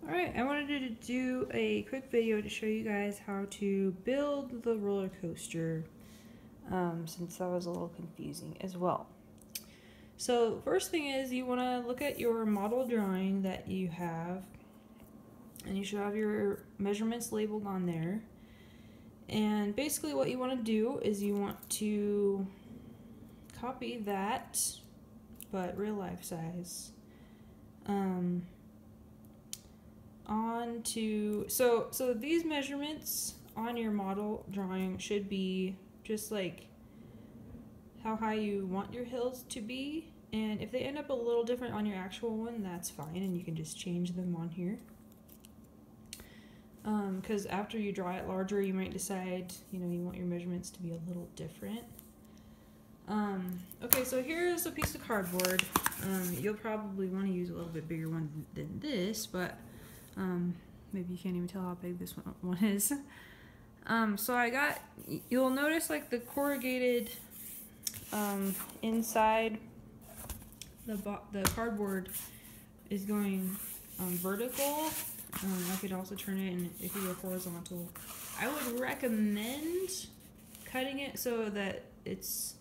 Alright, I wanted to do a quick video to show you guys how to build the roller coaster, since that was a little confusing as well. So first thing is you want to look at your model drawing that you have, and you should have your measurements labeled on there. And basically what you want to do is you want to copy that, but real life size, onto, so these measurements on your model drawing should be just like how high you want your hills to be, and if they end up a little different on your actual one, that's fine, and you can just change them on here. Because after you draw it larger, you might decide, you want your measurements to be a little different. Okay, so here's a piece of cardboard. You'll probably want to use a little bit bigger one than this, but maybe you can't even tell how big this one is. So you'll notice like the corrugated inside the cardboard is going vertical. I could also turn it, and it could go horizontal. I would recommend cutting it so that it's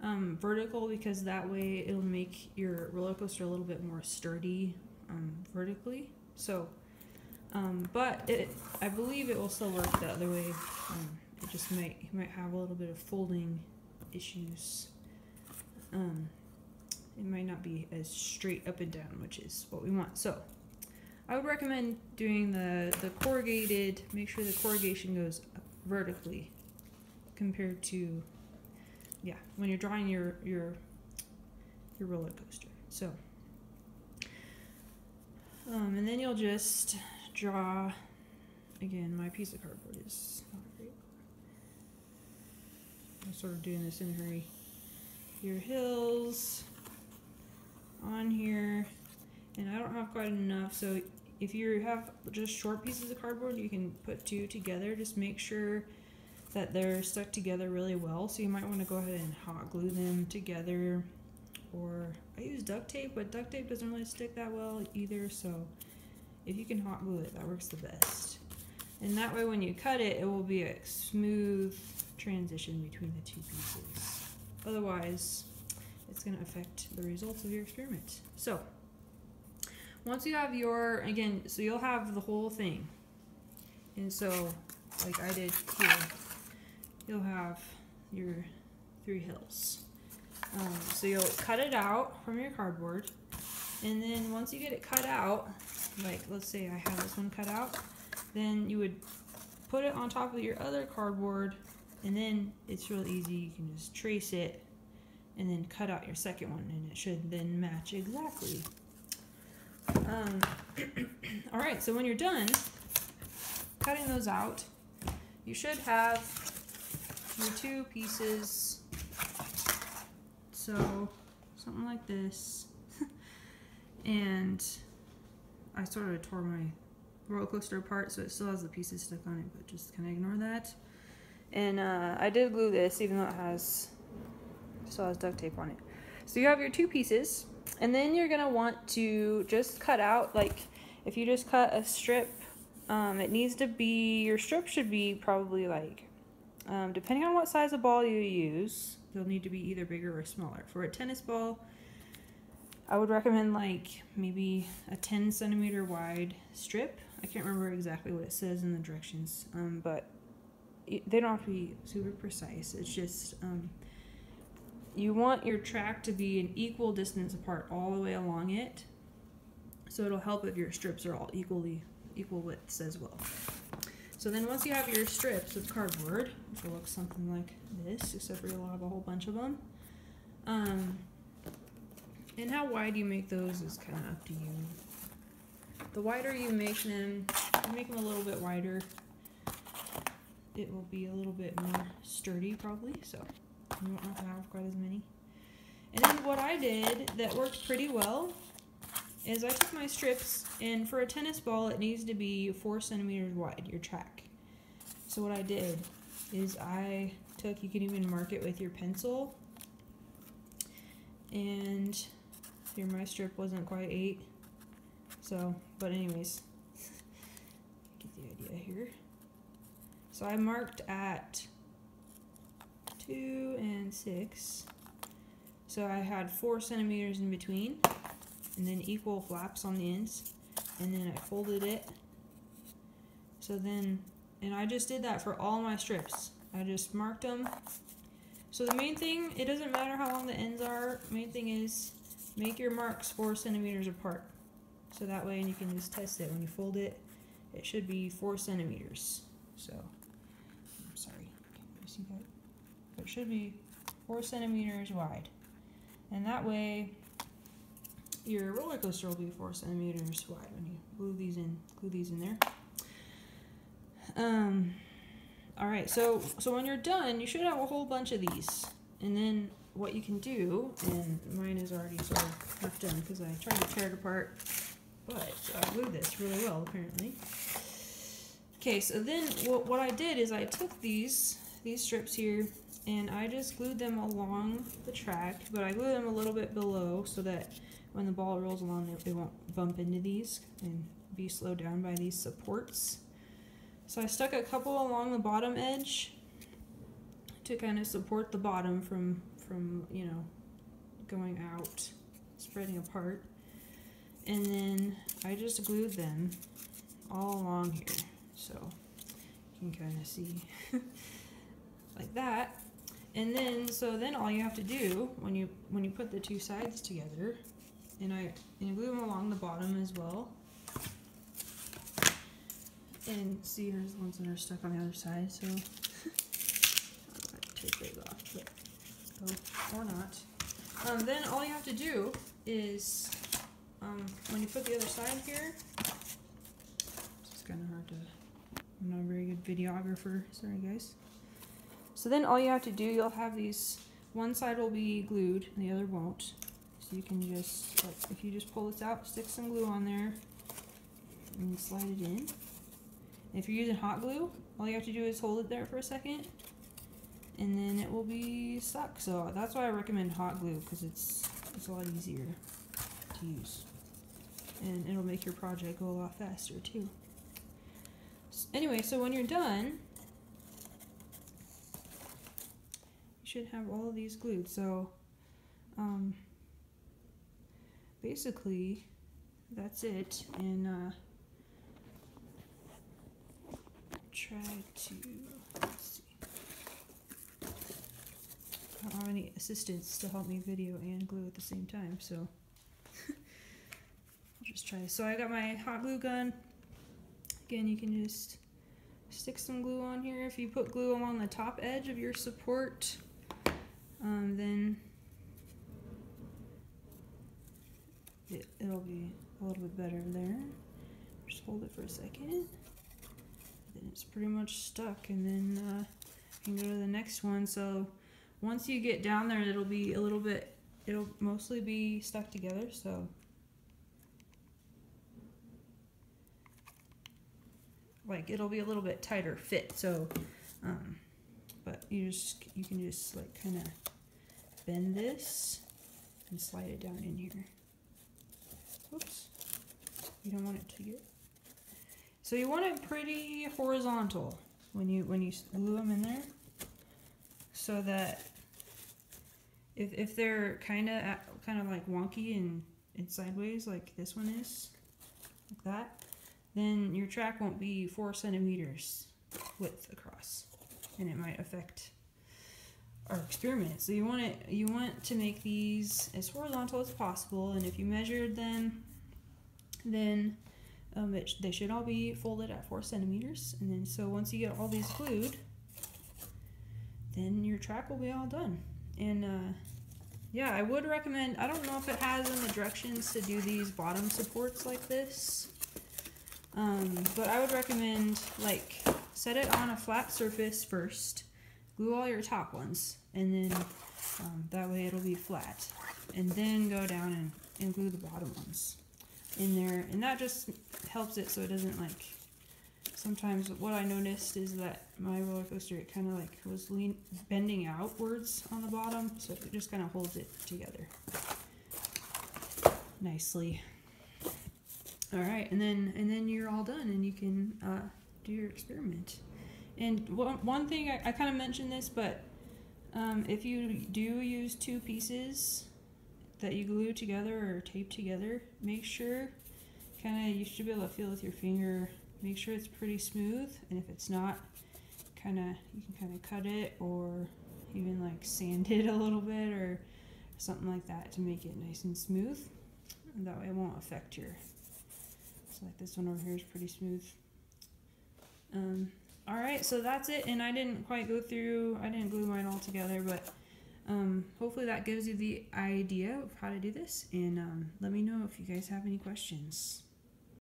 vertical, because that way it'll make your roller coaster a little bit more sturdy vertically. So, but I believe it will still work the other way. It just might have a little bit of folding issues. It might not be as straight up and down, which is what we want. So I would recommend doing the corrugated. Make sure the corrugation goes vertically compared to, yeah, when you're drawing your roller coaster. So, and then you'll just draw. Again, my piece of cardboard is not great. I'm sort of doing this in a hurry. Your hills on here, and I don't have quite enough, so if you have just short pieces of cardboard, you can put two together. Just make sure that they're stuck together really well. So you might want to go ahead and hot glue them together, or I use duct tape, but duct tape doesn't really stick that well either. So if you can hot glue it, that works the best. And that way when you cut it, it will be a smooth transition between the two pieces. Otherwise, it's going to affect the results of your experiment. So once you have again, so you'll have the whole thing. And so, like I did here, you'll have your 3 hills. So you'll cut it out from your cardboard. And then once you get it cut out, like let's say I have this one cut out, then you would put it on top of your other cardboard, and then it's real easy. You can just trace it and then cut out your second one, and it should then match exactly. Alright, so when you're done cutting those out, you should have your 2 pieces, so something like this. And I sort of tore my roller coaster apart, so it still has the pieces stuck on it, but just kind of ignore that. And I did glue this, even though it still has duct tape on it. So you have your 2 pieces, and then you're gonna want to just cut out, like if you just cut a strip, it needs to be, your strip should be probably like, depending on what size of ball you use, they'll need to be either bigger or smaller. For a tennis ball, I would recommend like maybe a 10 centimeter wide strip. I can't remember exactly what it says in the directions, but they don't have to be super precise. It's just, you want your track to be an equal distance apart all the way along it, so it'll help if your strips are all equal widths as well. So then once you have your strips of cardboard, which will look something like this, except for you'll have a whole bunch of them, and how wide you make those is kind of up to you. The wider you make them a little bit wider, it will be a little bit more sturdy probably, so you won't have to have quite as many. And then what I did that worked pretty well is I took my strips, and for a tennis ball it needs to be 4 centimeters wide, your track. So what I did is you can even mark it with your pencil, and here my strip wasn't quite 8, so, but anyways, the idea here. So I marked at 2 and 6. So I had 4 centimeters in between, and then equal flaps on the ends, and then I folded it. So then, and I just did that for all my strips. I just marked them. So the main thing, it doesn't matter how long the ends are, main thing is make your marks 4 centimeters apart. So that way, and you can just test it when you fold it, it should be 4 centimeters. So, I'm sorry, can you see that? But it should be 4 centimeters wide. And that way, your roller coaster will be 4 centimeters wide when you glue these in there. Alright, so when you're done, you should have a whole bunch of these. And then what you can do, and mine is already sort of half done because I tried to tear it apart, but I glued this really well apparently. Okay, so then what I did is I took these strips here and I just glued them along the track, but I glued them a little bit below so that when the ball rolls along it won't bump into these and be slowed down by these supports. So I stuck a couple along the bottom edge to kind of support the bottom from you know, going out, spreading apart. And then I just glued them all along here. So you can kind of see like that. And then, so then all you have to do when you put the two sides together, and I glue them along the bottom as well. And see, here's the ones that are stuck on the other side, so I'll take those off, but or not. Then all you have to do is, when you put the other side here, it's kind of hard to, I'm not a very good videographer, sorry guys. So then all you have to do, you'll have these, one side will be glued and the other won't. So you can just, like, if you just pull this out, stick some glue on there, and slide it in. If you're using hot glue, all you have to do is hold it there for a second, and then it will be stuck. So that's why I recommend hot glue, because it's a lot easier to use, and it'll make your project go a lot faster too. So anyway, so when you're done, you should have all of these glued. So basically that's it, and try to, let's see, I don't have any assistants to help me video and glue at the same time, so I'll just try. So I got my hot glue gun. Again, you can just stick some glue on here. If you put glue along the top edge of your support, then it'll be a little bit better there. Just hold it for a second. Then it's pretty much stuck, and then you can go to the next one. So once you get down there, it'll be a little bit, it'll mostly be stuck together, so like it'll be a little bit tighter fit. So but you can just like kind of bend this and slide it down in here. Oops, you don't want it to get, so you want it pretty horizontal when you glue them in there, so that if they're kind of like wonky and sideways like this one is, like that, then your track won't be 4 centimeters width across, and it might affect our experiment. So you want to make these as horizontal as possible, and if you measured them, then they should all be folded at 4 centimeters. And then so once you get all these glued, then your track will be all done. And yeah, I would recommend, I don't know if it has in the directions to do these bottom supports like this, but I would recommend, like, set it on a flat surface first, glue all your top ones, and then that way it'll be flat, and then go down and glue the bottom ones in there, and that just helps it so it doesn't, like, sometimes what I noticed is that my roller coaster, it kind of like was bending outwards on the bottom, so it just kind of holds it together nicely. All right, and then you're all done, and you can do your experiment. And one thing, I kind of mentioned this, but if you do use two pieces that you glue together or tape together, make sure, you should be able to feel with your finger, make sure it's pretty smooth, and if it's not, you can kind of cut it or even like sand it a little bit or something like that to make it nice and smooth. And that way it won't affect your, so like this one over here is pretty smooth. Alright, so that's it, and I didn't quite go through, I didn't glue mine all together, but hopefully that gives you the idea of how to do this, and let me know if you guys have any questions.